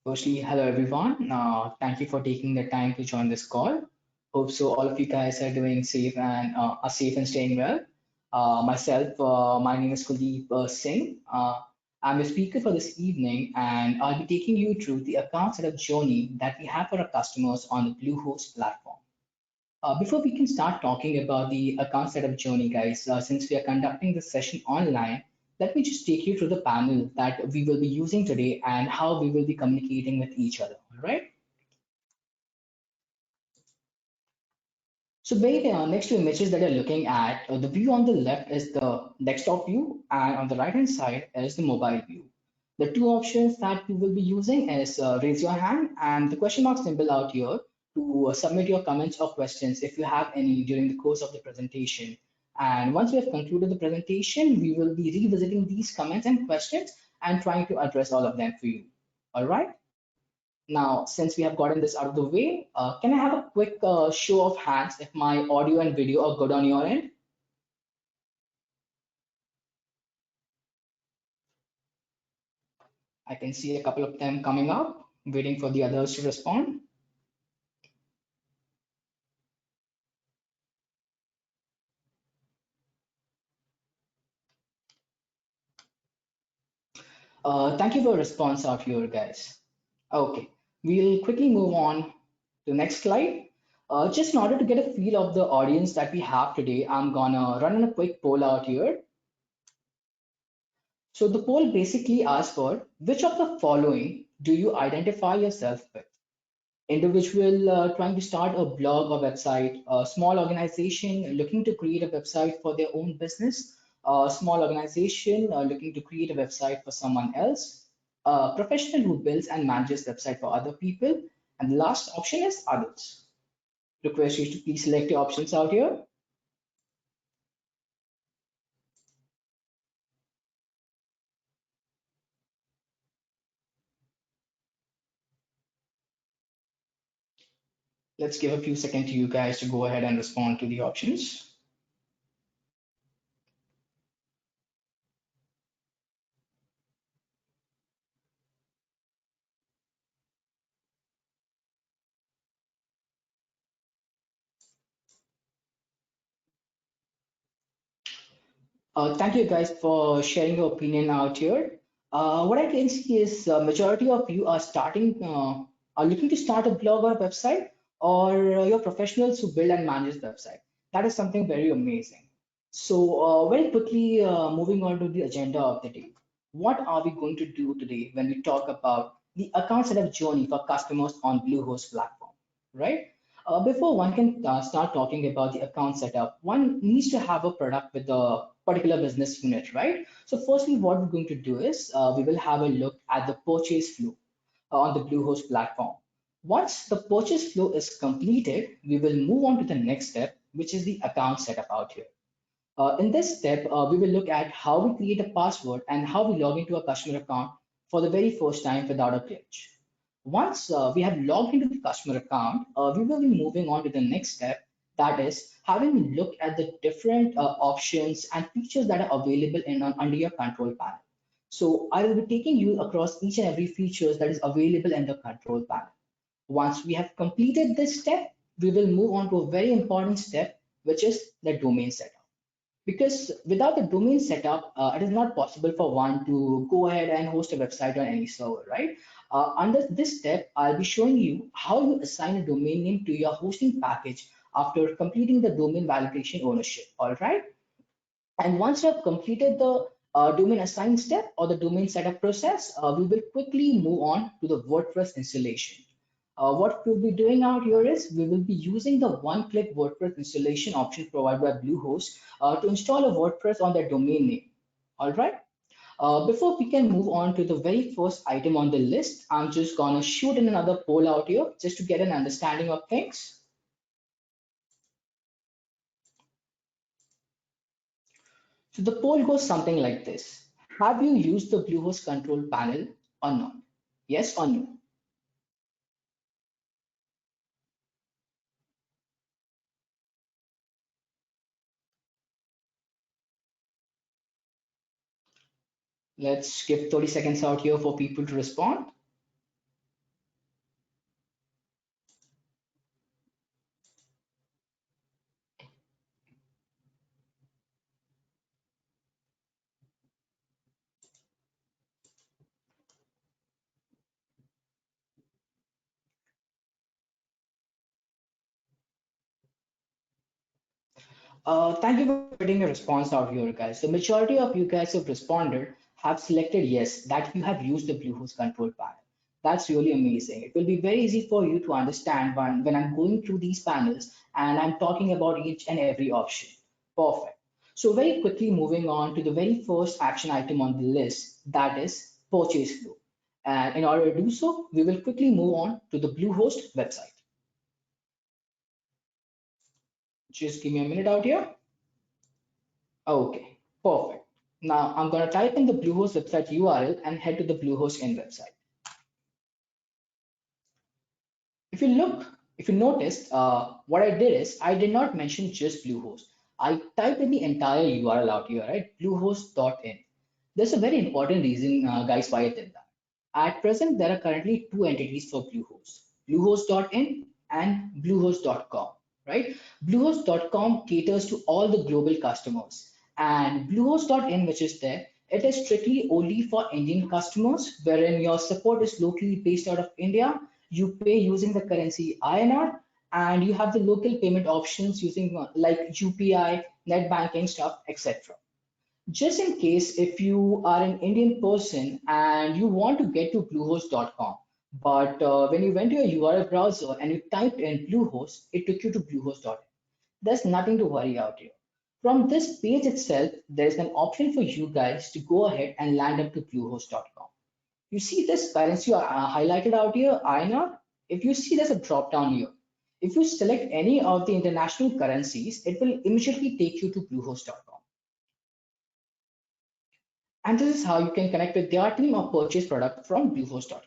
Firstly, hello everyone. Thank you for taking the time to join this call. Hope so all of you guys are doing safe and are safe and staying well. My name is Kuldeep Singh. I'm a speaker for this evening, and I'll be taking you through the account setup journey that we have for our customers on the Bluehost platform. Before we can start talking about the account setup journey, guys, since we are conducting this session online, let me just take you through the panel that we will be using today and how we will be communicating with each other. All right. So, next to images that you're looking at, the view on the left is the desktop view, and on the right hand side is the mobile view. The two options that we will be using is raise your hand and the question mark symbol out here to submit your comments or questions if you have any during the course of the presentation. And once we have concluded the presentation, we will be revisiting these comments and questions and trying to address all of them for you. All right. Now, since we have gotten this out of the way, can I have a quick show of hands if my audio and video are good on your end? I can see a couple of them coming up, waiting for the others to respond. Thank you for your response out here, guys. Okay, we'll quickly move on to the next slide. Just in order to get a feel of the audience that we have today, I'm gonna run a quick poll out here. So the poll basically asks for which of the following do you identify yourself with? Individual trying to start a blog or website, a small organization looking to create a website for their own business, a small organization looking to create a website for someone else, a professional who builds and manages website for other people, and the last option is others. Request you to please select your options out here. Let's give a few seconds to you guys to go ahead and respond to the options. Thank you guys for sharing your opinion out here. What I can see is majority of you are are looking to start a blog or a website, or you're professionals who build and manage website. That is something very amazing. So very quickly, moving on to the agenda of the day. What are we going to do today when we talk about the account setup journey for customers on Bluehost platform, right? Before one can start talking about the account setup, one needs to have a product with a particular business unit, right? So firstly, what we're going to do is we will have a look at the purchase flow on the Bluehost platform. Once the purchase flow is completed, we will move on to the next step, which is the account setup out here. In this step, we will look at how we create a password and how we log into a customer account for the very first time without a glitch. Once we have logged into the customer account, we will be moving on to the next step, that is having a look at the different options and features that are available under your control panel. So I will be taking you across each and every features that is available in the control panel. Once we have completed this step, we will move on to a very important step, which is the domain setup. Because without the domain setup, it is not possible for one to go ahead and host a website on any server, right? Under this step, I'll be showing you how you assign a domain name to your hosting package after completing the domain validation ownership, all right? And once you have completed the domain assign step or the domain setup process, we will quickly move on to the WordPress installation. What we'll be doing out here is we will be using the one-click WordPress installation option provided by Bluehost to install a WordPress on their domain name. All right. Before we can move on to the very first item on the list, I'm just gonna shoot in another poll out here just to get an understanding of things. So the poll goes something like this. Have you used the Bluehost control panel or not? Yes or no? Let's give 30 seconds out here for people to respond. Thank you for putting your response out here, guys. The majority of you guys have responded have selected yes, that you have used the Bluehost control panel. That's really amazing. It will be very easy for you to understand when I'm going through these panels and I'm talking about each and every option. Perfect. So very quickly moving on to the very first action item on the list, that is purchase flow. And in order to do so, we will quickly move on to the Bluehost website. Just give me a minute out here. Okay, perfect. Now I'm going to type in the Bluehost website URL and head to the Bluehost in website. If you look, if you noticed, what I did is I did not mention just Bluehost. I typed in the entire URL out here, right? Bluehost.in. There's a very important reason, guys, why I did that. At present, there are currently two entities for Bluehost, Bluehost.in and Bluehost.com, right? Bluehost.com caters to all the global customers, and Bluehost.in, which is there, it is strictly only for Indian customers, wherein your support is locally based out of India. You pay using the currency INR, and you have the local payment options using like UPI, net banking stuff, etc. Just in case if you are an Indian person and you want to get to bluehost.com, but when you went to your URL browser and you typed in Bluehost, it took you to bluehost.in. There's nothing to worry out here. From this page itself, there's an option for you guys to go ahead and land up to bluehost.com. You see this currency highlighted out here, INR. If you see there's a drop down here. If you select any of the international currencies, it will immediately take you to bluehost.com. And this is how you can connect with their team or purchase product from bluehost.com.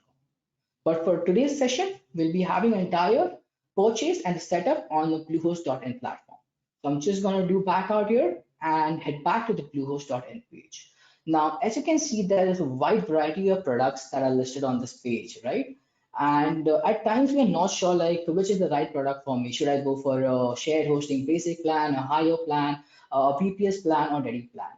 But for today's session, we'll be having an entire purchase and setup on the bluehost.in platform. So I'm just going to do back out here and head back to the bluehost.in page. Now, as you can see, there is a wide variety of products that are listed on this page, right? And at times we are not sure like which is the right product for me. Should I go for a shared hosting basic plan, a higher plan, a VPS plan, or daily plan?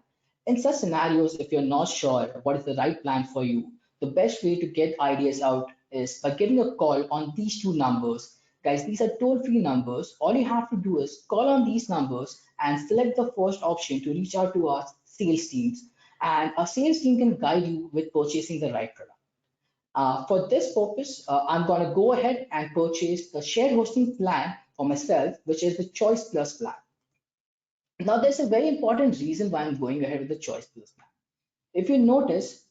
In such scenarios, if you're not sure what is the right plan for you, the best way to get ideas out is by getting a call on these two numbers. Guys, these are toll-free numbers. All you have to do is call on these numbers and select the first option to reach out to our sales teams. And our sales team can guide you with purchasing the right product. For this purpose, I'm going to go ahead and purchase the shared hosting plan for myself, which is the Choice Plus plan. Now, there's a very important reason why I'm going ahead with the Choice Plus plan. If you notice,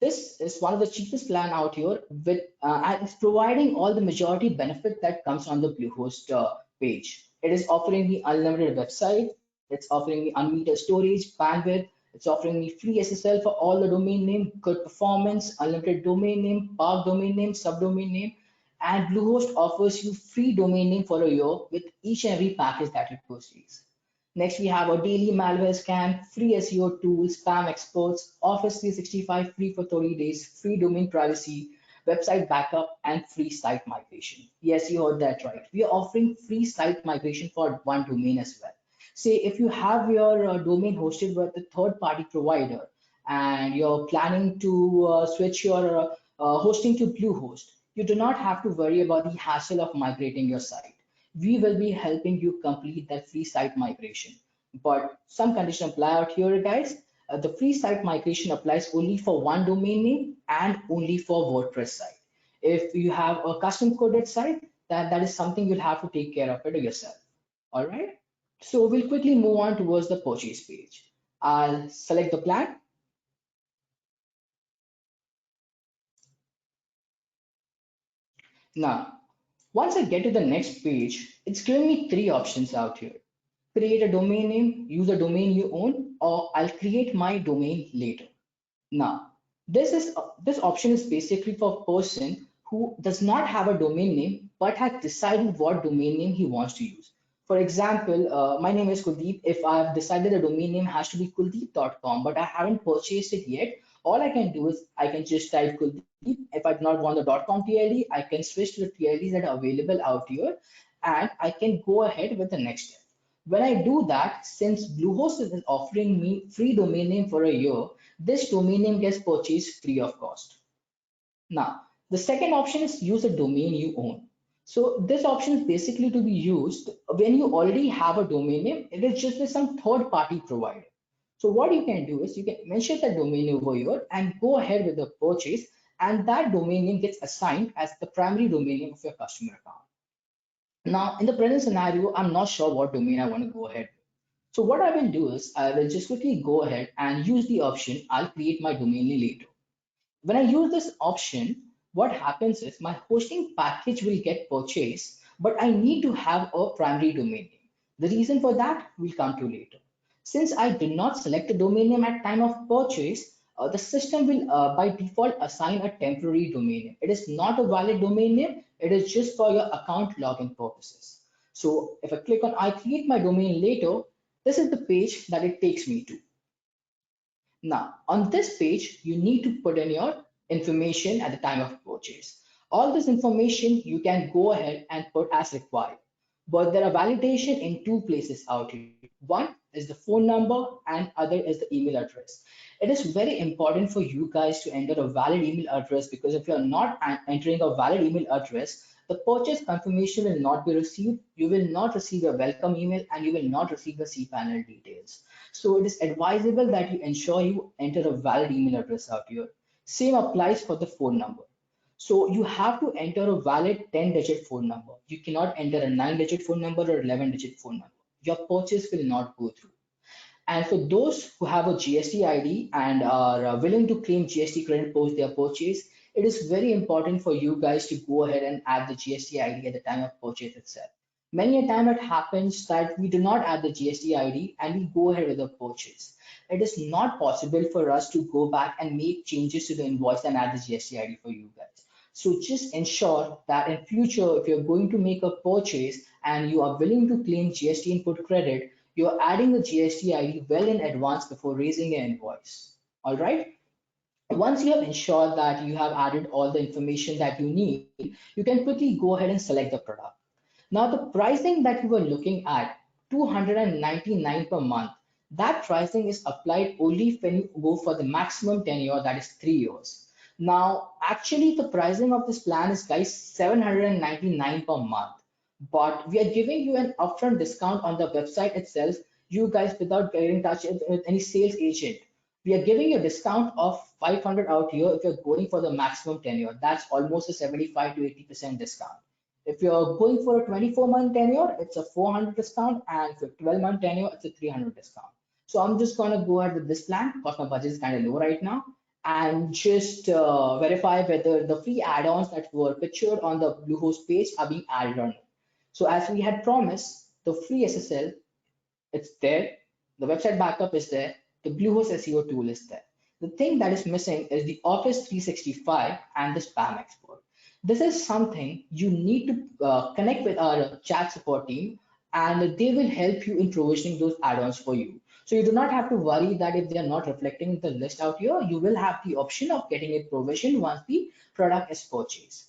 this is one of the cheapest plan out here with and it's providing all the majority benefit that comes on the Bluehost page. It is offering me unlimited website. It's offering me unlimited storage, bandwidth. It's offering me free SSL for all the domain name, good performance, unlimited domain name, park domain name, subdomain name, and Bluehost offers you free domain name for a year with each and every package that you purchase. Next, we have a daily malware scan, free SEO tools, spam experts, Office 365 free for 30 days, free domain privacy, website backup, and free site migration. Yes, you heard that right. We are offering free site migration for one domain as well. Say if you have your domain hosted with a third-party provider and you're planning to switch your hosting to Bluehost, you do not have to worry about the hassle of migrating your site. We will be helping you complete that free site migration. But some conditions apply out here, guys. The free site migration applies only for one domain name and only for WordPress site. If you have a custom coded site, that is something you'll have to take care of it yourself. All right. So we'll quickly move on towards the purchase page. I'll select the plan. Now, once I get to the next page, it's giving me three options out here. Create a domain name, use a domain you own, or I'll create my domain later. Now, this option is basically for a person who does not have a domain name but has decided what domain name he wants to use. For example, my name is Kuldeep. If I've decided the domain name has to be kuldeep.com, but I haven't purchased it yet, all I can do is I can just type Kuldeep. If I do not want the .com TLD, I can switch to the TLDs that are available out here, and I can go ahead with the next step. When I do that, since Bluehost is offering me free domain name for a year, this domain name gets purchased free of cost. Now, the second option is use a domain you own. So this option is basically to be used when you already have a domain name. It is just with some third party provider. So what you can do is you can mention the domain over here and go ahead with the purchase, and that domain name gets assigned as the primary domain name of your customer account. Now, in the present scenario, I'm not sure what domain I want to go ahead with. So what I will do is I will just quickly go ahead and use the option, I'll create my domain name later. When I use this option, what happens is my hosting package will get purchased, but I need to have a primary domain name. The reason for that will come to later. Since I did not select a domain name at time of purchase, the system will by default assign a temporary domain name. It is not a valid domain name. It is just for your account login purposes. So if I click on I create my domain later, this is the page that it takes me to. Now, on this page, you need to put in your information at the time of purchase. All this information you can go ahead and put as required. But there are validation in two places out here. One is the phone number and other is the email address. It is very important for you guys to enter a valid email address, because if you're not entering a valid email address, the purchase confirmation will not be received. You will not receive a welcome email and you will not receive the cPanel details. So it is advisable that you ensure you enter a valid email address out here. Same applies for the phone number. So you have to enter a valid 10-digit phone number. You cannot enter a 9-digit phone number or 11-digit phone number. Your purchase will not go through. And for those who have a GST ID and are willing to claim GST credit post their purchase, it is very important for you guys to go ahead and add the GST ID at the time of purchase itself. Many a time it happens that we do not add the GST ID and we go ahead with the purchase. It is not possible for us to go back and make changes to the invoice and add the GST ID for you guys. So just ensure that in future, if you're going to make a purchase and you are willing to claim GST input credit, you're adding the GST ID well in advance before raising an invoice. All right. Once you have ensured that you have added all the information that you need, you can quickly go ahead and select the product. Now, the pricing that you were looking at, 299 per month, that pricing is applied only when you go for the maximum tenure, that is 3 years. Now, actually, the pricing of this plan is, guys, 799 per month, but we are giving you an upfront discount on the website itself, you guys, without getting in touch with any sales agent. We are giving you a discount of 500 out here if you're going for the maximum tenure. That's almost a 75 to 80% discount. If you're going for a 24-month tenure, it's a 400 discount, and for 12-month tenure, it's a 300 discount. So I'm just gonna go ahead with this plan because my budget is kind of low right now, and just verify whether the free add-ons that were pictured on the Bluehost page are being added or not. So as we had promised, the free SSL, it's there. The website backup is there. The Bluehost SEO tool is there. The thing that is missing is the Office 365 and the spam export. This is something you need to connect with our chat support team, and they will help you in provisioning those add-ons for you. So you do not have to worry that if they are not reflecting the list out here, you will have the option of getting it provisioned once the product is purchased.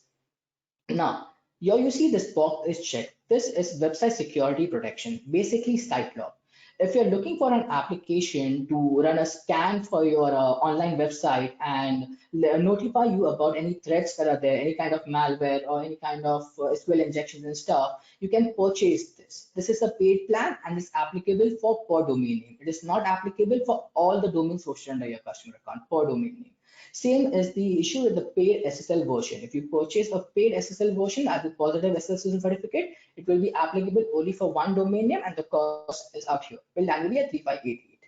Now, here you see this box is checked. This is website security protection, basically site lock. If you're looking for an application to run a scan for your online website and notify you about any threats that are there, any kind of malware or any kind of SQL injections and stuff, you can purchase this. This is a paid plan and is applicable for per domain name. It is not applicable for all the domains hosted under your customer account per domain name. Same is the issue with the paid SSL version. If you purchase a paid SSL version as a positive SSL certificate, it will be applicable only for one domain name and the cost is out here. Will annually at 3588.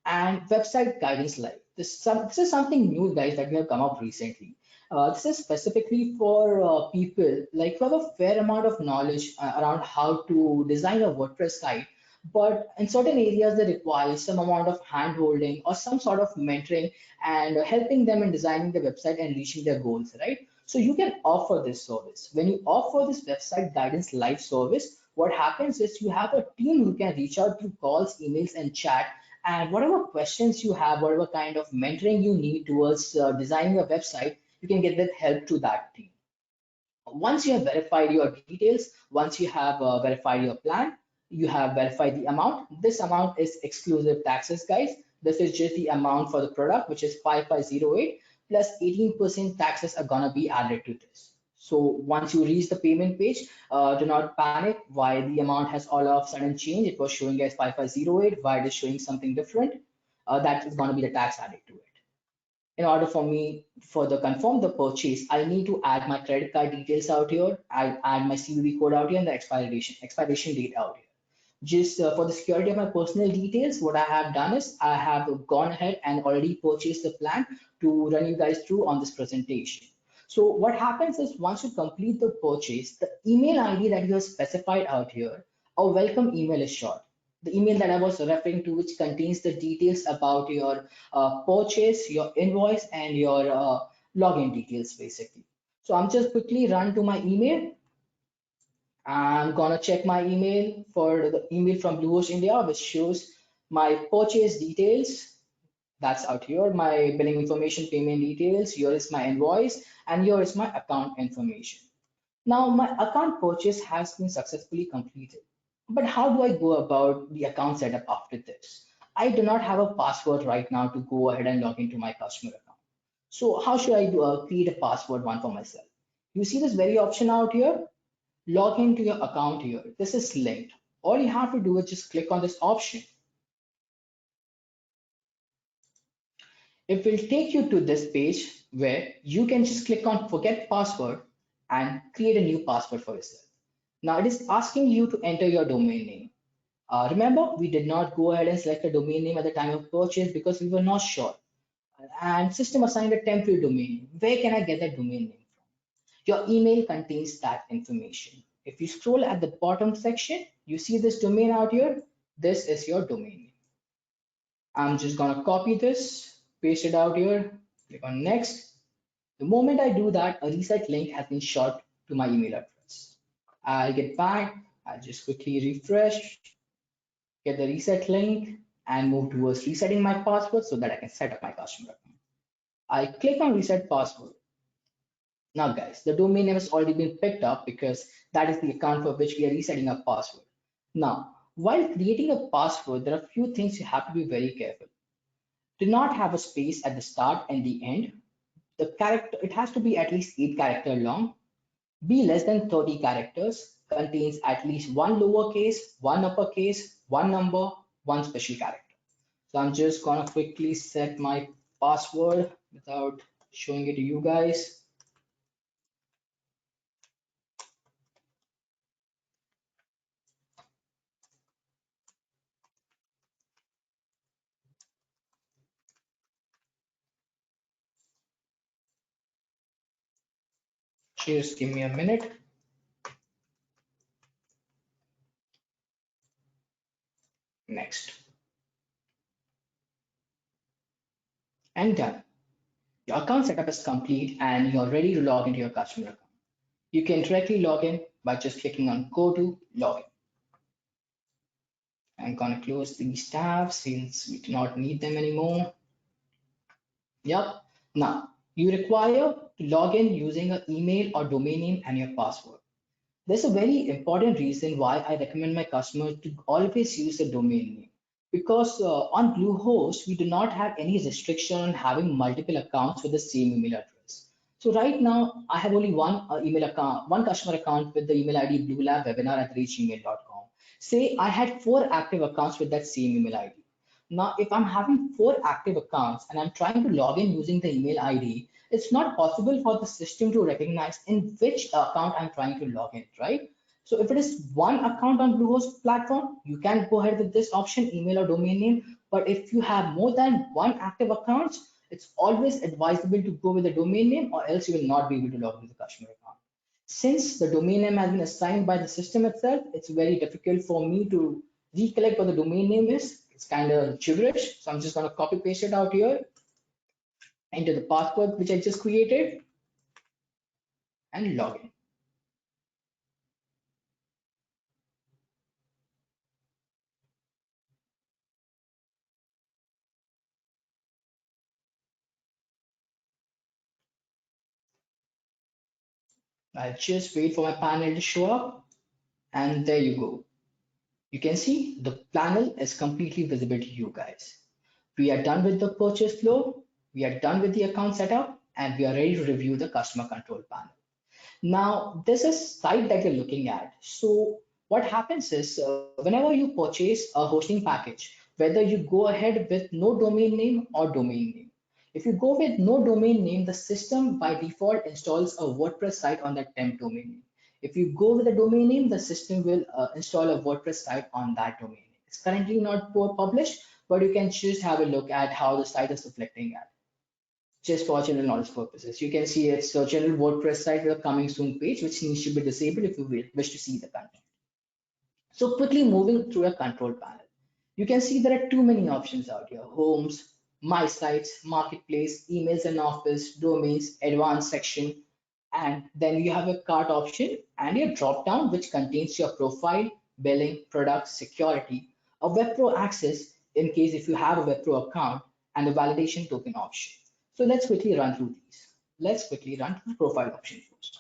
And website guidance live. This is something new, guys, that we have come up recently. This is specifically for people like who have a fair amount of knowledge around how to design a WordPress site, but in certain areas they require some amount of hand holding or some sort of mentoring and helping them in designing the website and reaching their goals, right? So you can offer this service. When you offer this website guidance live service, what happens is you have a team who can reach out through calls, emails, and chat, and whatever questions you have, whatever kind of mentoring you need towards designing a website, you can get that help to that team. Once you have verified your details, once you have verified your plan, you have verified the amount. This amount is exclusive taxes, guys. This is just the amount for the product, which is 5508 plus 18% taxes are gonna be added to this. So once you reach the payment page, do not panic why the amount has all of a sudden changed. It was showing as 5508, why it is showing something different. That is going to be the tax added to it. In order for me further confirm the purchase, I need to add my credit card details out here. I add my CVV code out here and the expiration date out here. Just for the security of my personal details, what I have done is I have gone ahead and already purchased the plan to run you guys through on this presentation. So what happens is once you complete the purchase, the email ID that you have specified out here, a welcome email is short. The email that I was referring to, which contains the details about your purchase, your invoice, and your login details, basically. So I'm just quickly run to my email. I'm gonna check my email for the email from Bluehost India, which shows my purchase details. That's out here, my billing information, payment details. Here is my invoice, and here is my account information. Now my account purchase has been successfully completed. But how do I go about the account setup after this? I do not have a password right now to go ahead and log into my customer account. So how should I create a password one for myself? You see this very option out here? Log into your account here. This is linked. All you have to do is just click on this option. It will take you to this page where you can just click on forget password and create a new password for yourself. Now it is asking you to enter your domain name. Remember, we did not go ahead and select a domain name at the time of purchase because we were not sure. And system assigned a temporary domain name. Where can I get that domain name from? Your email contains that information. If you scroll at the bottom section, you see this domain out here. This is your domain name. I'm just gonna copy this, paste it out here, click on next. The moment I do that, a reset link has been shot to my email address. I'll get back, I'll just quickly refresh, get the reset link, and move towards resetting my password so that I can set up my customer account. I click on reset password. Now guys, the domain name has already been picked up because that is the account for which we are resetting our password. Now, while creating a password, there are a few things you have to be very careful. Do not have a space at the start and the end. The character, it has to be at least 8 characters long, be less than 30 characters, contains at least one lowercase, one uppercase, one number, one special character. So I'm just gonna quickly set my password without showing it to you guys. Just give me a minute. Next. And done. Your account setup is complete and you're ready to log into your customer account. You can directly log in by just clicking on go to login. I'm gonna close these tabs since we do not need them anymore. Yep. Now you require to log in using an email or domain name and your password. There's a very important reason why I recommend my customers to always use the domain name because on Bluehost, we do not have any restriction on having multiple accounts with the same email address. So right now, I have only one email account, one customer account with the email ID bluelabwebinar@gmail.com. Say I had 4 active accounts with that same email ID. Now, if I'm having 4 active accounts and I'm trying to log in using the email ID, it's not possible for the system to recognize in which account I'm trying to log in, right? So if it is one account on Bluehost platform, you can go ahead with this option, email or domain name. But if you have more than one active account, it's always advisable to go with the domain name or else you will not be able to log into the customer account. Since the domain name has been assigned by the system itself, it's very difficult for me to recollect what the domain name is. It's kind of gibberish. So I'm just going to copy paste it out here into the password which I just created and log in. I'll just wait for my panel to show up and there you go. You can see the panel is completely visible to you guys. We are done with the purchase flow. We are done with the account setup and we are ready to review the customer control panel. Now, this is site that you're looking at. So what happens is whenever you purchase a hosting package, whether you go ahead with no domain name or domain name. If you go with no domain name, the system by default installs a WordPress site on that temp domain name. If you go with a domain name, the system will install a WordPress site on that domain name. It's currently not published, but you can just have a look at how the site is reflecting at just for general knowledge purposes. You can see it's a general WordPress site with a coming soon page, which needs to be disabled if you wish to see the content. So quickly moving through a control panel, you can see there are too many options out here: homes, my sites, marketplace, emails and office, domains, advanced section, and then you have a cart option and your drop down, which contains your profile, billing, product, security, a web pro access in case if you have a web pro account, and a validation token option. So let's quickly run through these. Let's quickly run through the profile option first.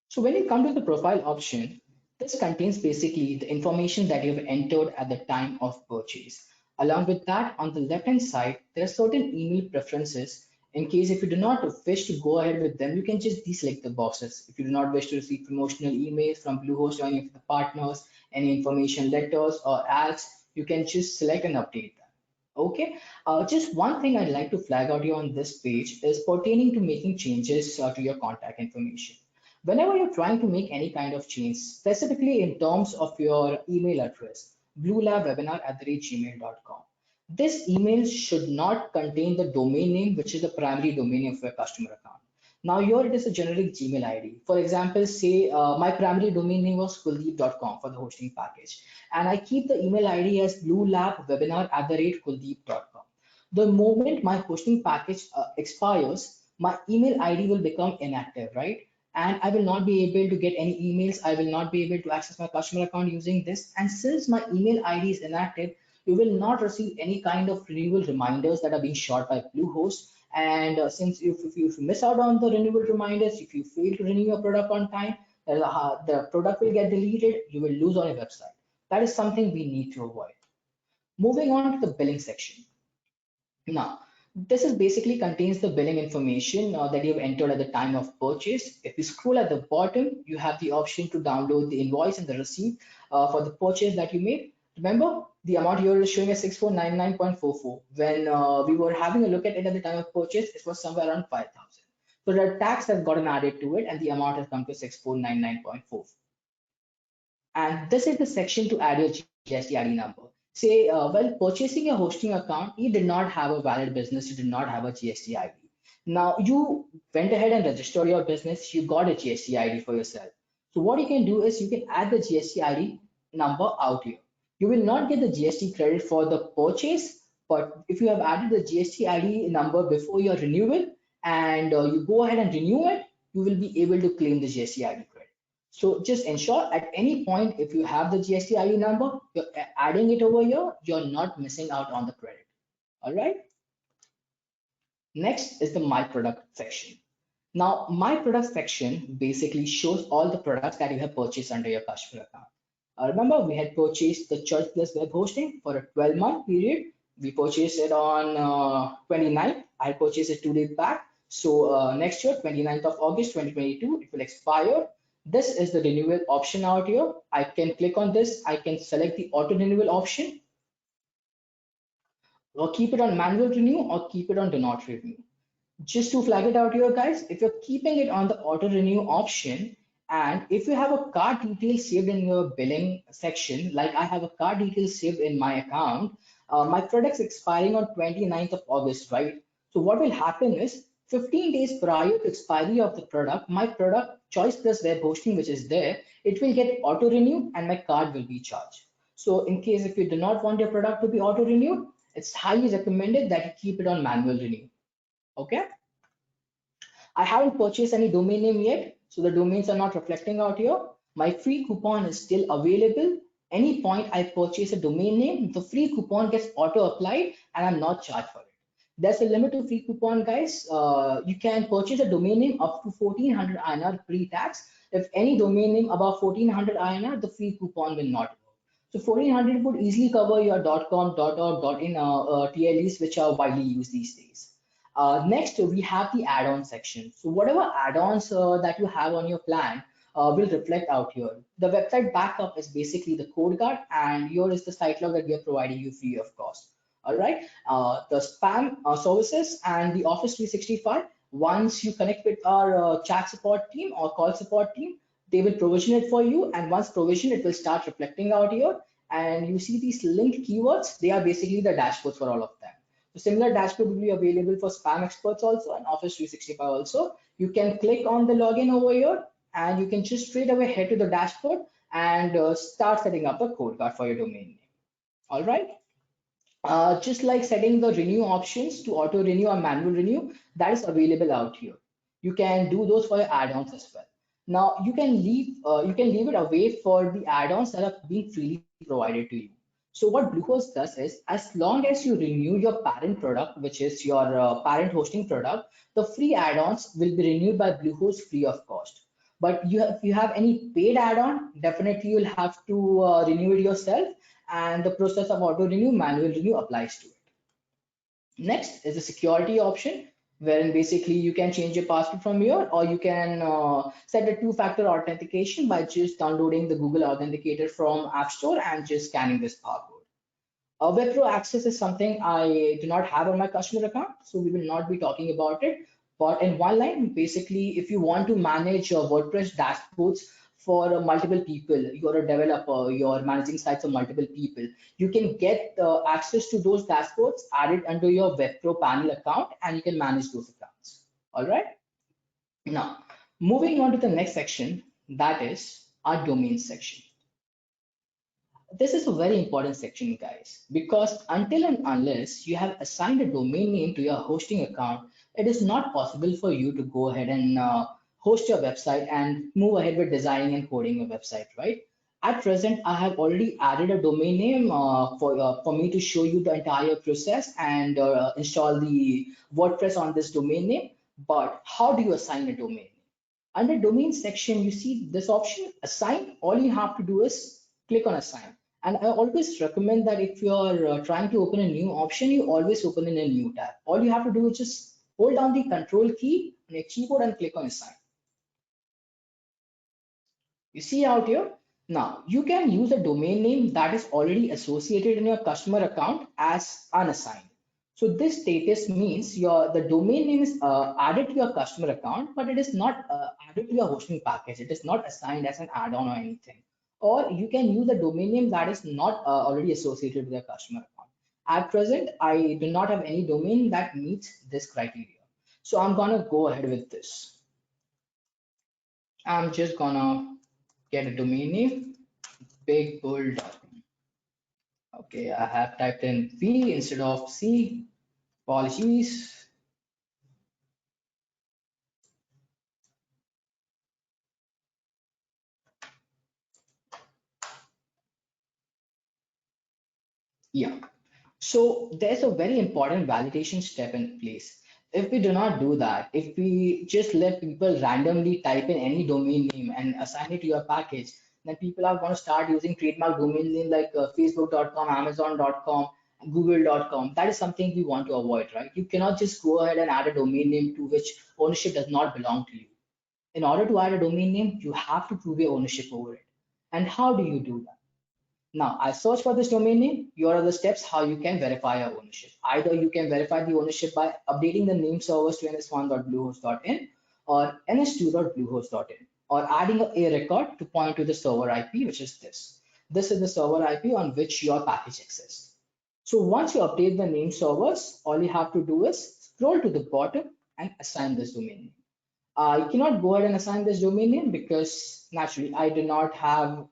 So when you come to the profile option, this contains basically the information that you've entered at the time of purchase. Along with that, on the left-hand side, there are certain email preferences. In case if you do not wish to go ahead with them, you can just deselect the boxes. If you do not wish to receive promotional emails from Bluehost or any of the partners, any information letters or ads, you can just select and update them. Okay, just one thing I'd like to flag out here on this page is pertaining to making changes to your contact information. Whenever you're trying to make any kind of change, specifically in terms of your email address, bluelabwebinar@gmail.com, this email should not contain the domain name, which is the primary domain name of your customer account. Now here it is a generic Gmail ID. For example, say my primary domain name was kuldeep.com for the hosting package. And I keep the email ID as bluelabwebinar@kuldeep.com. The moment my hosting package expires, my email ID will become inactive, right? And I will not be able to get any emails. I will not be able to access my customer account using this. And since my email ID is inactive, you will not receive any kind of renewal reminders that are being shot by Bluehost. And since if you miss out on the renewal reminders, if you fail to renew your product on time, the product will get deleted. You will lose on your website. That is something we need to avoid. Moving on to the billing section. Now, this is basically contains the billing information that you've entered at the time of purchase. If you scroll at the bottom, you have the option to download the invoice and the receipt for the purchase that you made. Remember, the amount here is showing as 6499.44. When we were having a look at it at the time of purchase, it was somewhere around 5,000. So the tax has gotten added to it and the amount has come to 6499.44. And this is the section to add your GST ID number. Say, while purchasing a hosting account, you did not have a valid business, you did not have a GST ID. Now you went ahead and registered your business, you got a GST ID for yourself. So what you can do is you can add the GST ID number out here. You will not get the GST credit for the purchase, but if you have added the GST ID number before your renewal and you go ahead and renew it, you will be able to claim the GST ID credit. So just ensure at any point, if you have the GST ID number, you're adding it over here, you're not missing out on the credit. All right. Next is the My Product section. Now, My Product section basically shows all the products that you have purchased under your customer account. Remember, we had purchased the Church Plus web hosting for a 12-month period. We purchased it on 29th. I purchased it 2 days back. So next year, 29th of August 2022, it will expire. This is the renewal option out here. I can click on this. I can select the auto renewal option or keep it on manual renew or keep it on do not renew. Just to flag it out here, guys, if you're keeping it on the auto renew option, and if you have a card detail saved in your billing section, like I have a card detail saved in my account, my product's expiring on 29th of August, right? So what will happen is 15 days prior to expiry of the product, my product Choice Plus web hosting, which is there, it will get auto renewed and my card will be charged. So in case if you do not want your product to be auto renewed, it's highly recommended that you keep it on manual renew. Okay. I haven't purchased any domain name yet, so the domains are not reflecting out here. My free coupon is still available. Any point I purchase a domain name, the free coupon gets auto applied and I'm not charged for it. There's a limit to free coupon, guys. You can purchase a domain name up to 1400 INR pre-tax. If any domain name above 1400 INR, the free coupon will not work. So 1400 would easily cover your .com, .org, .in TLEs, which are widely used these days. Next, we have the add-on section. So whatever add-ons that you have on your plan will reflect out here. The website backup is basically the code guard, and here is the site log that we are providing you free of cost. All right. The spam services and the Office 365. Once you connect with our chat support team or call support team, they will provision it for you. And once provisioned, it will start reflecting out here. And you see these linked keywords, they are basically the dashboards for all of them. So similar dashboard will be available for spam experts also and Office 365 also. You can click on the login over here and you can just straight away head to the dashboard and start setting up a code card for your domain name. All right. Just like setting the renew options to auto renew or manual renew, that is available out here. You can do those for your add-ons as well. Now you can leave it away for the add-ons that are being freely provided to you. So what Bluehost does is, as long as you renew your parent product, which is your parent hosting product, the free add-ons will be renewed by Bluehost free of cost. But if you have any paid add-on, definitely you'll have to renew it yourself, and the process of auto renew, manual renew applies to it. Next is the security option, wherein basically you can change your password from here, or you can set a two-factor authentication by just downloading the Google Authenticator from App Store and just scanning this barcode. Web Pro access is something I do not have on my customer account, so we will not be talking about it. But in one line, basically, if you want to manage your WordPress dashboards for multiple people, you're a developer, you're managing sites for multiple people, you can get access to those dashboards added under your Web Pro panel account, and you can manage those accounts. All right. Now, moving on to the next section, that is our domain section. This is a very important section, guys, because until and unless you have assigned a domain name to your hosting account, it is not possible for you to go ahead and host your website and move ahead with designing and coding your website, right? At present, I have already added a domain name for me to show you the entire process and install the WordPress on this domain name. But how do you assign a domain? Under domain section, you see this option, assign. All you have to do is click on assign. And I always recommend that if you're trying to open a new option, you always open in a new tab. All you have to do is just hold down the control key on your keyboard and click on assign. You see out here? Now, you can use a domain name that is already associated in your customer account as unassigned. So this status means the domain name is added to your customer account, but it is not added to your hosting package. It is not assigned as an add-on or anything. Or you can use a domain name that is not already associated with your customer account. At present, I do not have any domain that meets this criteria. So I'm gonna go ahead with this. I'm just gonna get a domain name, big bull. Okay, I have typed in V instead of C. Apologies. Yeah. So there's a very important validation step in place. If we do not do that, if we just let people randomly type in any domain name and assign it to your package, then people are going to start using trademark domain name like facebook.com, amazon.com, google.com. That is something we want to avoid, right? You cannot just go ahead and add a domain name to which ownership does not belong to you. In order to add a domain name, you have to prove your ownership over it. And how do you do that? Now, I search for this domain name. Here are the steps how you can verify your ownership. Either you can verify the ownership by updating the name servers to ns1.bluehost.in or ns2.bluehost.in or adding a record to point to the server IP, which is this. This is the server IP on which your package exists. So once you update the name servers, all you have to do is scroll to the bottom and assign this domain name. I cannot go ahead and assign this domain name because naturally I do not have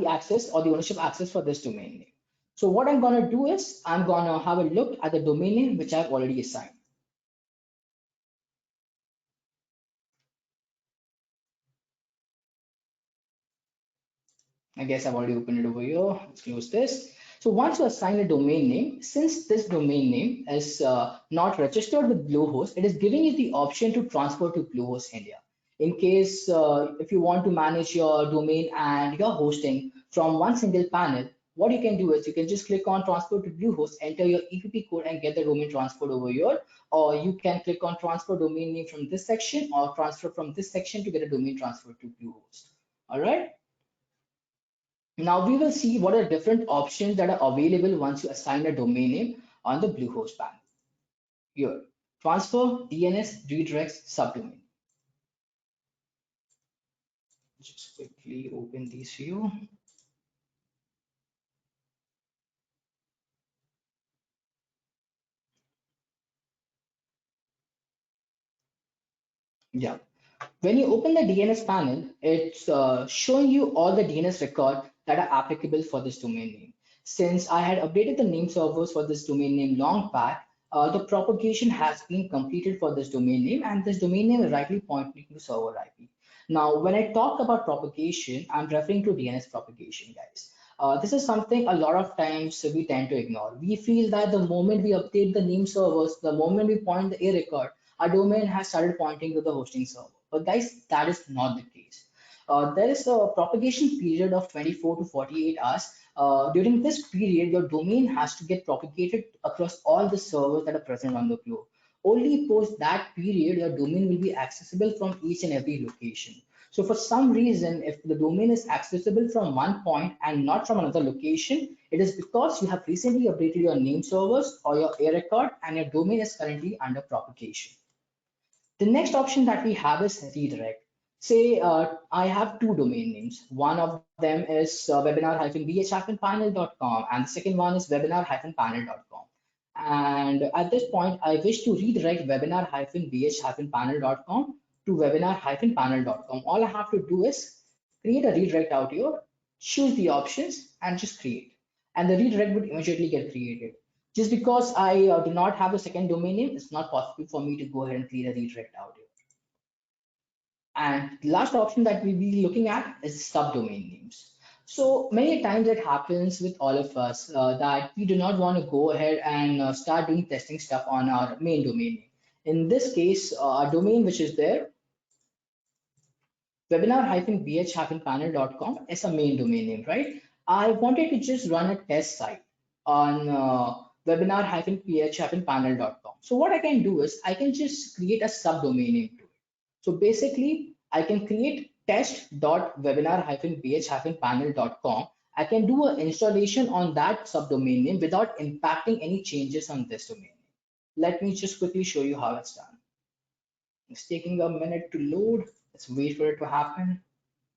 the access or the ownership access for this domain name. So what I'm going to do is I'm going to have a look at the domain name which I've already assigned. I guess I've already opened it over here. Let's close this. So once you assign a domain name, since this domain name is not registered with Bluehost, it is giving you the option to transfer to Bluehost India. In case if you want to manage your domain and your hosting from one single panel, what you can do is you can just click on transfer to Bluehost, enter your EPP code and get the domain transferred over here. Or you can click on transfer domain name from this section or transfer from this section to get a domain transferred to Bluehost. All right. Now we will see what are different options that are available once you assign a domain name on the Bluehost panel. Here, transfer, DNS, redirects, subdomain. Just quickly open these view. Yeah. When you open the DNS panel, it's showing you all the DNS records that are applicable for this domain name. Since I had updated the name servers for this domain name long back, the propagation has been completed for this domain name, and this domain name is rightly pointing to server IP. Now, when I talk about propagation, I'm referring to DNS propagation, guys. This is something a lot of times we tend to ignore. We feel that the moment we update the name servers, the moment we point the A record, our domain has started pointing to the hosting server. But guys, that is not the case. There is a propagation period of 24 to 48 hours. During this period, your domain has to get propagated across all the servers that are present on the globe. Only post that period, your domain will be accessible from each and every location. So for some reason, if the domain is accessible from one point and not from another location, it is because you have recently updated your name servers or your A record and your domain is currently under propagation. The next option that we have is redirect. Say I have two domain names. One of them is webinar-bh-panel.com and the second one is webinar-panel.com. And at this point, I wish to redirect webinar-bh-panel.com to webinar-panel.com. All I have to do is create a redirect out here, choose the options and just create. And the redirect would immediately get created. Just because I do not have a second domain name, it's not possible for me to go ahead and create a redirect out here. And the last option that we'll be looking at is subdomain names. So many times it happens with all of us that we do not want to go ahead and start doing testing stuff on our main domain name. In this case, our domain which is there, webinar-bh-panel.com is a main domain name, right? I wanted to just run a test site on webinar-bh-panel.com. So what I can do is I can just create a subdomain name to it. So basically, I can create test.webinar-bh-panel.com. I can do an installation on that subdomain name without impacting any changes on this domain name. Let me just quickly show you how it's done. It's taking a minute to load. Let's wait for it to happen.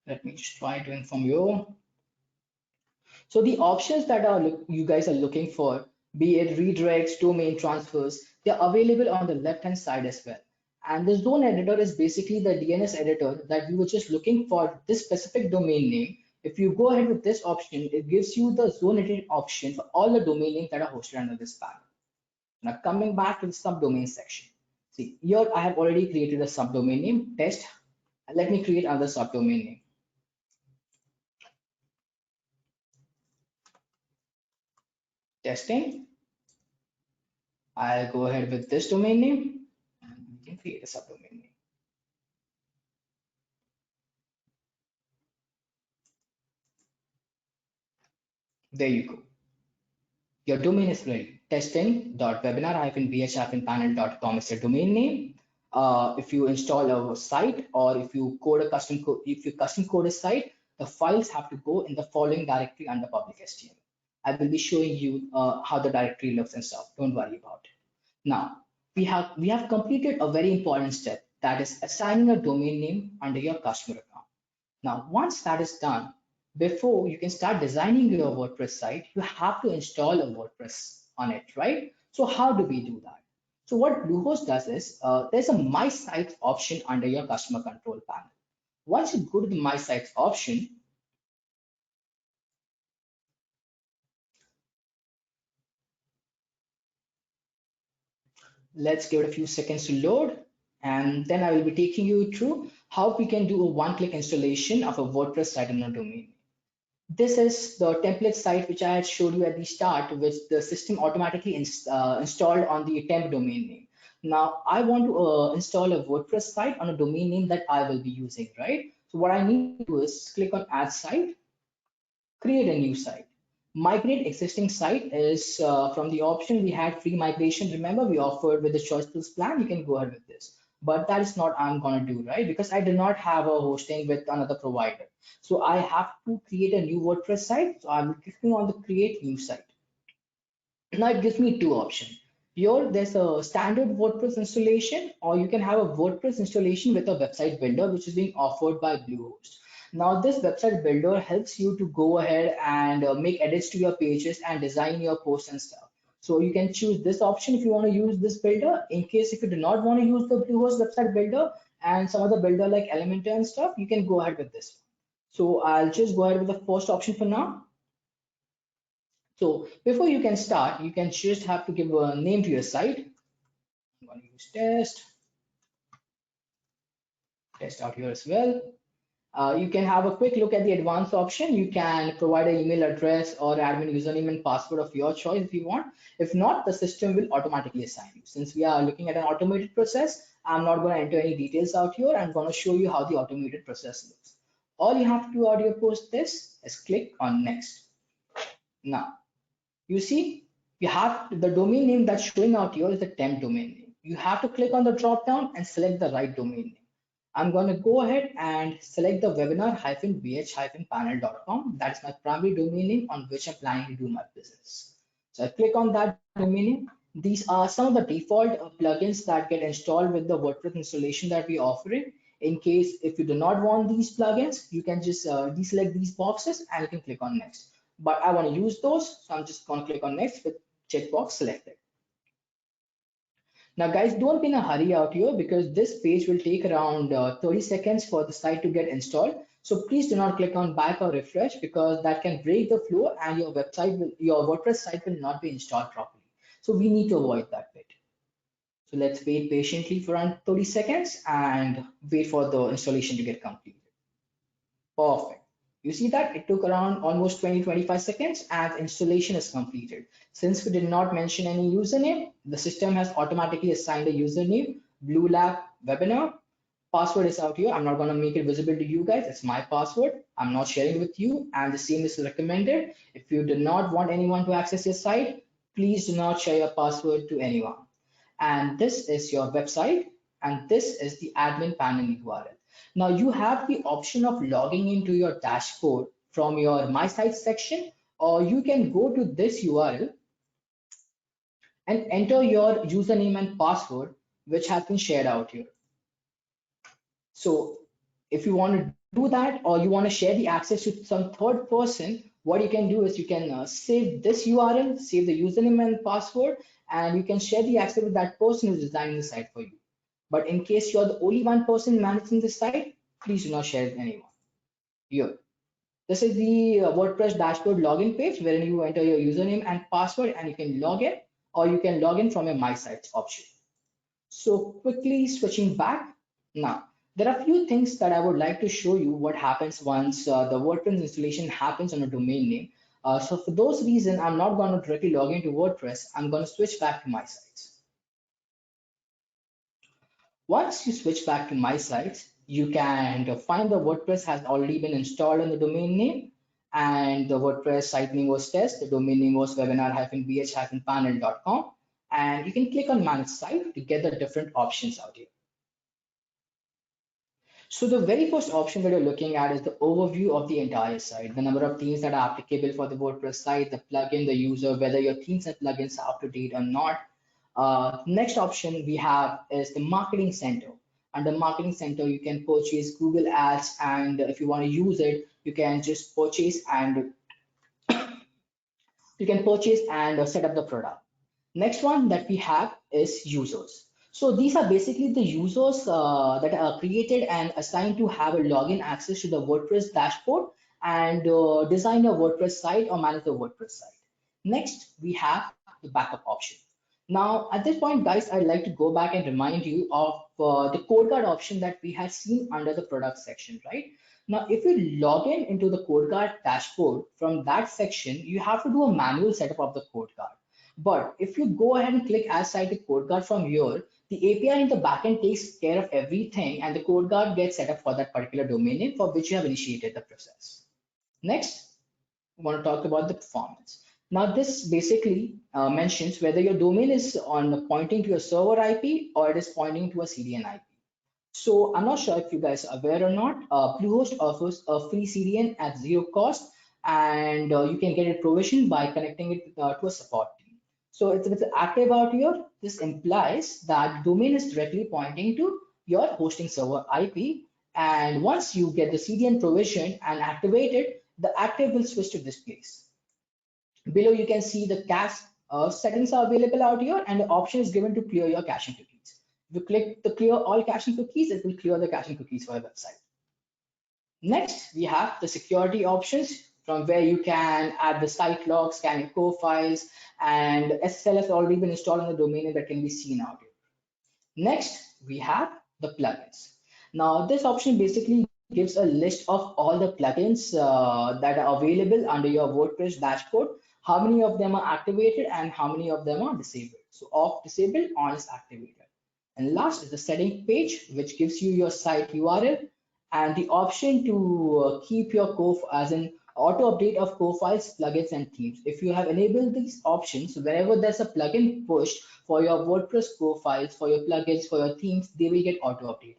Let me just try to inform you. So the options that you guys are looking for, be it redirects, domain transfers, they're available on the left-hand side as well. And the zone editor is basically the DNS editor that you were just looking for this specific domain name. If you go ahead with this option, it gives you the zone edit option for all the domain names that are hosted under this panel. Now coming back to the subdomain section. See, here I have already created a subdomain name, test. Let me create another subdomain name. Testing. I'll go ahead with this domain name and we can create a subdomain name. There you go. Your domain is ready. Testing.webinar-bh-panel.com is your domain name. If you install a site or if you code a custom code, if you custom code a site, the files have to go in the following directory under public HTML. I will be showing you how the directory looks and stuff. Don't worry about it. Now we have completed a very important step, that is assigning a domain name under your customer account. Now once that is done, before you can start designing your WordPress site, you have to install a WordPress on it, right? So how do we do that? So what Bluehost does is there's a My Sites option under your customer control panel. Once you go to the My Sites option, let's give it a few seconds to load, and then I will be taking you through how we can do a one-click installation of a WordPress site in a domain. This is the template site which I had showed you at the start, which the system automatically installed on the temp domain name. Now I want to install a WordPress site on a domain name that I will be using, right? So what I need to do is click on Add Site, create a new site. Migrate existing site is from the option we had free migration. Remember, we offered with the choice tools plan, you can go ahead with this. But that is not I'm going to do, right? Because I do not have a hosting with another provider. So I have to create a new WordPress site. So I'm clicking on the create new site. Now it gives me two options. Here, there's a standard WordPress installation, or you can have a WordPress installation with a website builder, which is being offered by Bluehost. Now, this website builder helps you to go ahead and make edits to your pages and design your posts and stuff. So you can choose this option if you want to use this builder. In case if you do not want to use the Bluehost website builder and some other builder like Elementor and stuff, you can go ahead with this one. So I'll just go ahead with the first option for now. So before you can start, you can just have to give a name to your site. I'm going to use test out here as well. You can have a quick look at the advanced option. You can provide an email address or admin username and password of your choice if you want. If not, the system will automatically assign you. Since we are looking at an automated process, I'm not going to enter any details out here. I'm going to show you how the automated process looks. All you have to do out your post this is click on next. Now, you see, you have the domain name that's showing out here is the temp domain name. You have to click on the drop down and select the right domain name. I'm going to go ahead and select the webinar-bh-panel.com. That's my primary domain name on which I'm planning to do my business. So I click on that domain name. These are some of the default plugins that get installed with the WordPress installation that we're offering. In case if you do not want these plugins, you can just deselect these boxes and you can click on next. But I want to use those, so I'm just going to click on next with checkbox selected. Now, guys, don't be in a hurry out here because this page will take around 30 seconds for the site to get installed. So please do not click on back or refresh because that can break the flow and your your WordPress site will not be installed properly. So we need to avoid that bit. So let's wait patiently for around 30 seconds and wait for the installation to get completed. Perfect. You see that it took around almost 20-25 seconds and installation is completed. Since we did not mention any username, the system has automatically assigned a username, Blue Lab Webinar. Password is out here. I'm not going to make it visible to you guys. It's my password. I'm not sharing it with you, and the same is recommended. If you do not want anyone to access your site, please do not share your password to anyone. And this is your website, and this is the admin panel URL. Now you have the option of logging into your dashboard from your My Site section, or you can go to this URL and enter your username and password, which has been shared out here. So if you want to do that, or you want to share the access to some third person, what you can do is you can save this URL, save the username and password, and you can share the access with that person who's designing the site for you. But in case you're the only one person managing the site, please do not share it with anyone. Here. This is the WordPress dashboard login page wherein you enter your username and password and you can log in, or you can log in from a My Sites option. So quickly switching back. Now, there are a few things that I would like to show you what happens once the WordPress installation happens on a domain name. So for those reasons, I'm not going to directly log into WordPress. I'm going to switch back to My Sites. Once you switch back to My Sites, you can find the WordPress has already been installed on the domain name, and the WordPress site name was test. The domain name was webinar-bh-panel.com, and you can click on Manage Site to get the different options out here. So the very first option that you're looking at is the overview of the entire site, the number of themes that are applicable for the WordPress site, the plugin, the user, whether your themes and plugins are up to date or not. Next option we have is the Marketing Center. Under Marketing Center, you can purchase Google Ads, and if you want to use it, you can just purchase and set up the product. Next one that we have is users. So these are basically the users that are created and assigned to have a login access to the WordPress dashboard and design a WordPress site or manage the WordPress site. Next, we have the backup option. Now, at this point, guys, I'd like to go back and remind you of the code card option that we had seen under the product section, right? Now, if you log in into the code card dashboard from that section, you have to do a manual setup of the code card. But if you go ahead and click add site to code card from here, the API in the backend takes care of everything and the code card gets set up for that particular domain name for which you have initiated the process. Next, I want to talk about the performance. Now, this basically mentions whether your domain is on pointing to a server IP or it is pointing to a CDN IP. So I'm not sure if you guys are aware or not. Bluehost offers a free CDN at zero cost, and you can get it provisioned by connecting it to a support team. So if it's active out here, this implies that domain is directly pointing to your hosting server IP. And once you get the CDN provision and activate it, the active will switch to this place. Below, you can see the cache settings are available out here, and the option is given to clear your caching cookies. If you click the clear all caching cookies, it will clear the caching cookies for your website. Next, we have the security options from where you can add the site logs, scan your core files, and SSL has already been installed on the domain name that can be seen out here. Next, we have the plugins. Now, this option basically gives a list of all the plugins that are available under your WordPress dashboard, how many of them are activated and how many of them are disabled. So off disabled, on is activated. And last is the setting page, which gives you your site URL and the option to keep your core as an auto update of core files, plugins, and themes. If you have enabled these options, whenever there's a plugin pushed for your WordPress core files, for your plugins, for your themes, they will get auto updated.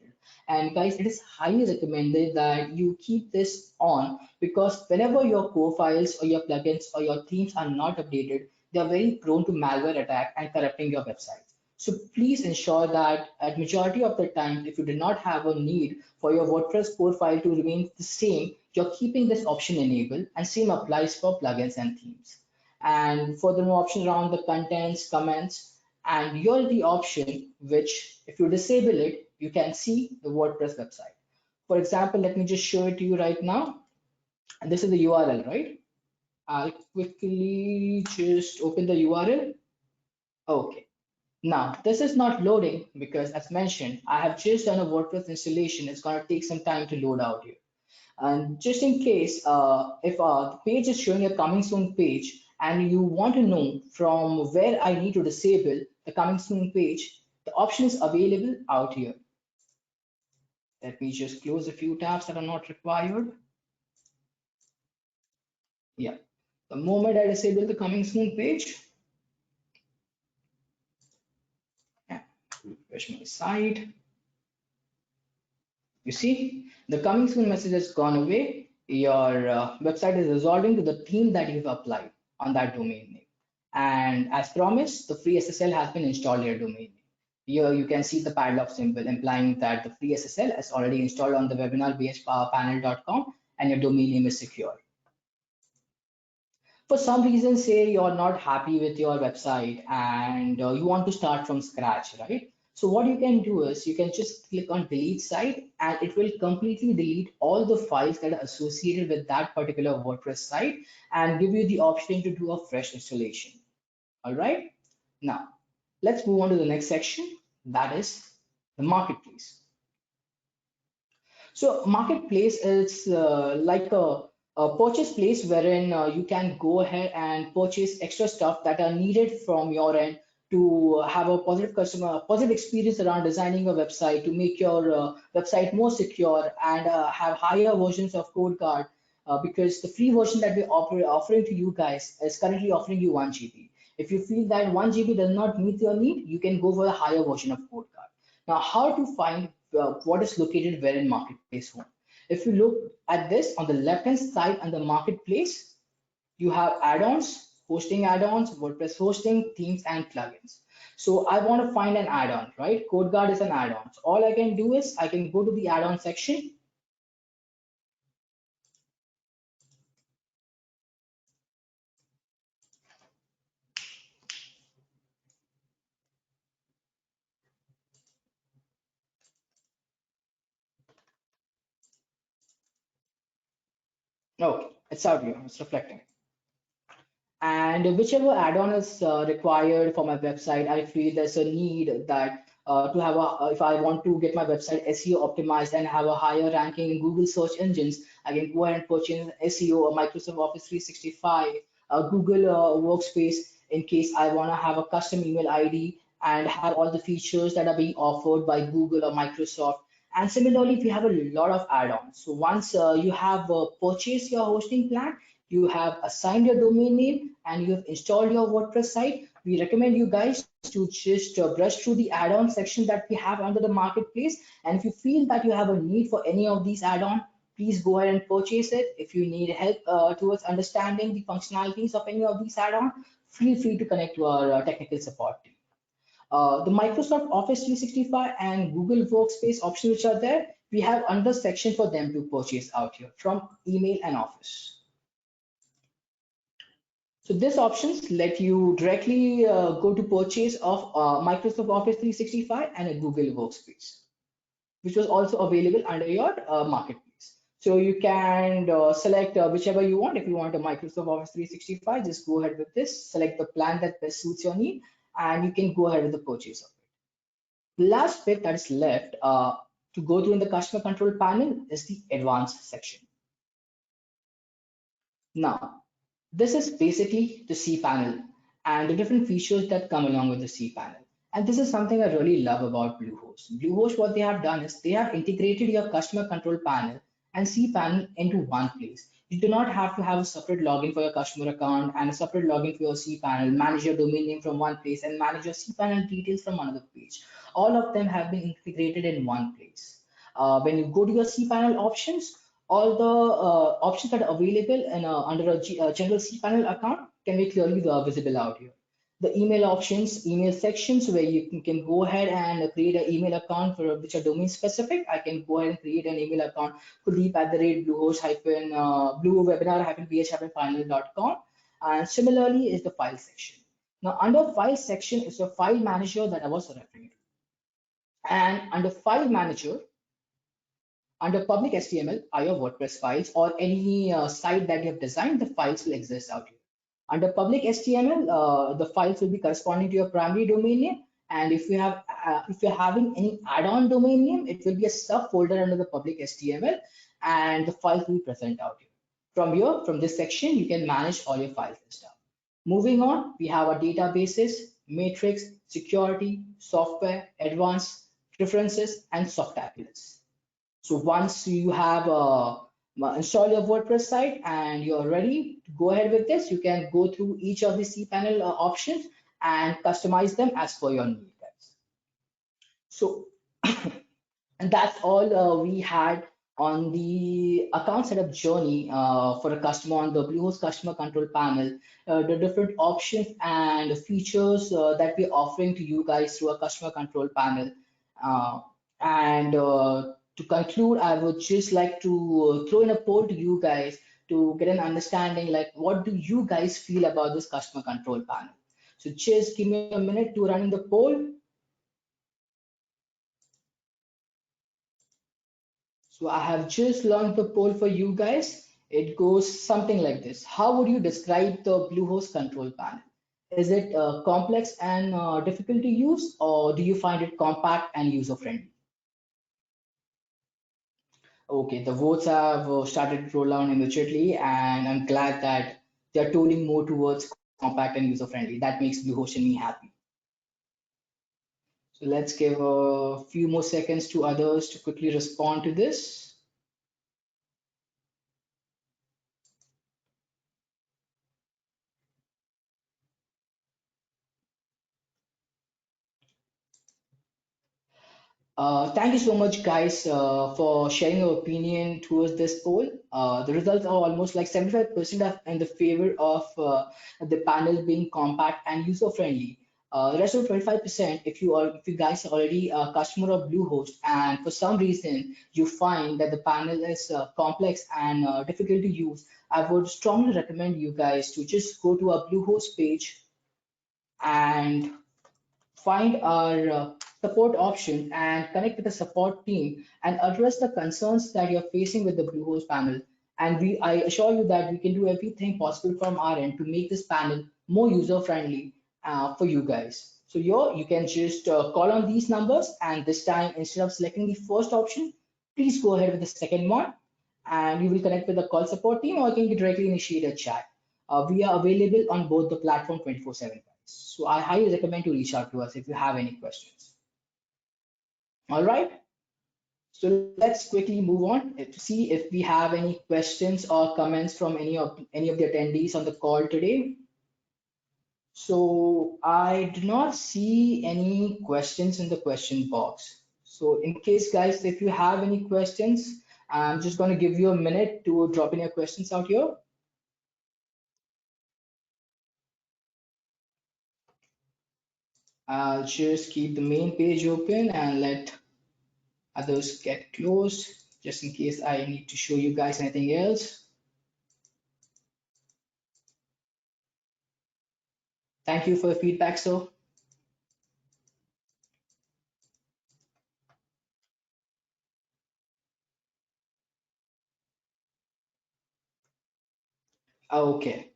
And guys, it is highly recommended that you keep this on because whenever your core files or your plugins or your themes are not updated, they are very prone to malware attack and corrupting your website. So please ensure that at majority of the time, if you do not have a need for your WordPress core file to remain the same, you're keeping this option enabled, and same applies for plugins and themes. And furthermore, options around the contents, comments, and here the option which if you disable it, you can see the WordPress website. For example, let me just show it to you right now. And this is the URL, right? I'll quickly just open the URL. Okay. Now, this is not loading because as mentioned, I have just done a WordPress installation. It's going to take some time to load out here. And just in case, if the page is showing a coming soon page and you want to know from where I need to disable the coming soon page, the option is available out here. Let me just close a few tabs that are not required. Yeah, the moment I disable the coming soon page, yeah, refresh my site. You see, the coming soon message has gone away. Your website is resolving to the theme that you've applied on that domain name. And as promised, the free SSL has been installed in your domain name. Here you can see the padlock symbol implying that the free SSL is already installed on the webinar.bhpowerpanel.com and your domain name is secure. For some reason, say you're not happy with your website and you want to start from scratch, right? So what you can do is you can just click on delete site and it will completely delete all the files that are associated with that particular WordPress site and give you the option to do a fresh installation. All right. Now, let's move on to the next section. That is the marketplace. So marketplace is like a purchase place wherein you can go ahead and purchase extra stuff that are needed from your end to have a positive experience around designing a website, to make your website more secure and have higher versions of code guard. Because the free version that we're offering to you guys is currently offering you 1 GB. If you feel that 1 GB does not meet your need, you can go for a higher version of code guard. Now, how to find what is located where in marketplace home? If you look at this on the left hand side on the marketplace, you have add-ons, hosting add-ons, WordPress hosting, themes, and plugins. So I want to find an add-on, right? CodeGuard is an add-on. So all I can do is I can go to the add-on section. Okay, it's out here, it's reflecting. And whichever add-on is required for my website, I feel there's a need that to have a, if I want to get my website SEO optimized and have a higher ranking in Google search engines, I can go ahead and purchase SEO or Microsoft Office 365, Google Workspace in case I want to have a custom email ID and have all the features that are being offered by Google or Microsoft. And similarly, we have a lot of add-ons. So once you have purchased your hosting plan, you have assigned your domain name, and you have installed your WordPress site, we recommend you guys to just brush through the add-on section that we have under the marketplace. And if you feel that you have a need for any of these add-on, please go ahead and purchase it. If you need help towards understanding the functionalities of any of these add-on, feel free to connect to our technical support team. The Microsoft Office 365 and Google Workspace options which are there, we have another section for them to purchase out here from email and Office. So these options let you directly go to purchase of Microsoft Office 365 and a Google Workspace, which was also available under your marketplace. So you can select whichever you want. If you want a Microsoft Office 365, just go ahead with this, select the plan that best suits your need, and you can go ahead with the purchase of it. The last bit that is left to go through in the customer control panel is the advanced section. Now, this is basically the cPanel and the different features that come along with the cPanel. And this is something I really love about Bluehost. Bluehost, what they have done is they have integrated your customer control panel and cPanel into one place. You do not have to have a separate login for your customer account and a separate login for your cPanel, manage your domain name from one place and manage your cPanel details from another page. All of them have been integrated in one place. When you go to your cPanel options, all the options that are available in, under a general cPanel account can be clearly visible out here. The email options, email sections where you can go ahead and create an email account for which are domain specific. I can go ahead and create an email account, Kuldeep at the rate bluehost-bh-final.com. And similarly is the file section. Now under file section is the file manager that I was referring to. And under file manager, under public HTML are your WordPress files or any site that you have designed, the files will exist out here. Under public HTML, the files will be corresponding to your primary domain name. And if you're having any add-on domain name, it will be a subfolder under the public HTML, and the files will be present out here. From here, from this section, you can manage all your files and stuff. Moving on, we have our databases, matrix, security, software, advanced, preferences, and soft applets. So once you have installed your WordPress site and you're ready to go ahead with this, you can go through each of the cPanel options and customize them as per your need, guys. So, and that's all we had on the account setup journey for a customer on the Bluehost customer control panel, the different options and features that we're offering to you guys through a customer control panel. And to conclude, I would just like to throw in a poll to you guys to get an understanding, like what do you guys feel about this customer control panel? So just give me a minute to run the poll. So I have just launched the poll for you guys. It goes something like this. How would you describe the Bluehost control panel? Is it complex and difficult to use, or do you find it compact and user-friendly? Okay, the votes have started to roll down immediately, and I'm glad that they're tooling more towards compact and user-friendly. That makes Bluehost and me happy. So let's give a few more seconds to others to quickly respond to this. Thank you so much, guys, for sharing your opinion towards this poll. The results are almost like 75% in the favor of the panel being compact and user-friendly. The rest of 25%, if you guys are already a customer of Bluehost and for some reason you find that the panel is complex and difficult to use, I would strongly recommend you guys to just go to our Bluehost page and find our support option and connect with the support team and address the concerns that you're facing with the Bluehost panel. And I assure you that we can do everything possible from our end to make this panel more user friendly for you guys. So you can just call on these numbers, and this time instead of selecting the first option, please go ahead with the second one, and you will connect with the call support team, or you can directly initiate a chat. We are available on both the platform 24/7, guys. So I highly recommend you reach out to us if you have any questions. All right. So let's quickly move on to see if we have any questions or comments from any of the attendees on the call today. So I do not see any questions in the question box. So in case, guys, if you have any questions, I'm just going to give you a minute to drop in your questions out here. I'll just keep the main page open and let others get closed, just in case I need to show you guys anything else. Thank you for the feedback, sir. Okay.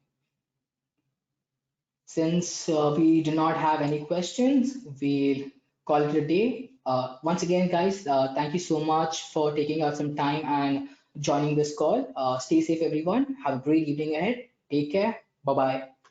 Since we do not have any questions, we'll call it a day. Once again, guys, thank you so much for taking out some time and joining this call. Stay safe, everyone. Have a great evening ahead. Take care. Bye bye.